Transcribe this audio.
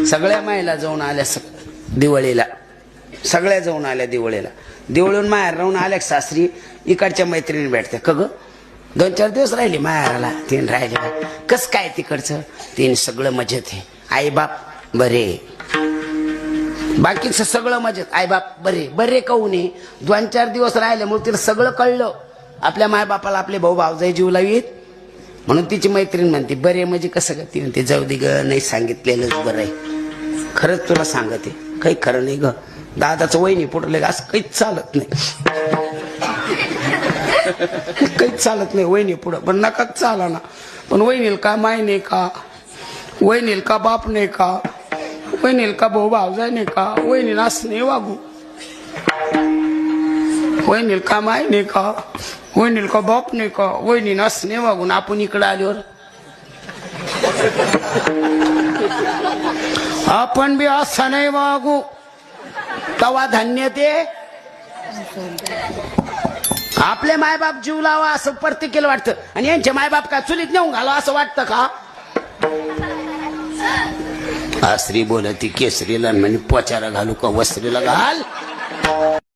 सगळ्या महिला जाऊन आल्या दिवाळीला, सगळ्या जाऊन आल्या दिवाळीला. दिवाळीहून माहेर राहून आल्या सासरी, इकडच्या मैत्रिणी भेटते. का ग 2-4 दिवस राहिली माहेराला. तीन राहिले. कस काय तिकडचं? तीन सगळं मजेत आहे. आई बाप बरे, बाकीचं सगळं मजेत. आई बाप बरे. बरे काहून आहे? 2-4 दिवस राहिल्यामुळे तिला सगळं कळलं. आपल्या मायबापाला आपले भाऊ भावजाई जीव लावीत म्हणून तिची मैत्रीण म्हणते बरे म्हणजे कसं का? ती म्हणते जाऊ दे ग, नाही सांगितलेलंच बरं आहे. खरंच तुला सांगते, काही खरं नाही ग. दादाचं वहिनी पोटले असं काहीच चालत नाही. काहीच चालत नाही वहिनी पुढं. पण नका चाला ना. पण वहिनील का माय नाही का? वहिनील का बाप नाही का? वहिनील का भाऊ भावजाई नाही का? वहिनीला असं नाही वागू. वहिनील का माय नाही का? वहिनील का बाप नाही का? वहिनीला असं नाही वागून आपण इकडं आल्यावर आपण बी असं नाही वागू. तवा धन्य ते आपले मायबाप जीव लावा असं प्रत्येकाला वाटतं. आणि यांचे मायबाप का चुलीत नेऊन घाला असं वाटतं का? आसरी बोलती केसरीला म्हणे पोचारा घालू का वस्त्रीला घाल.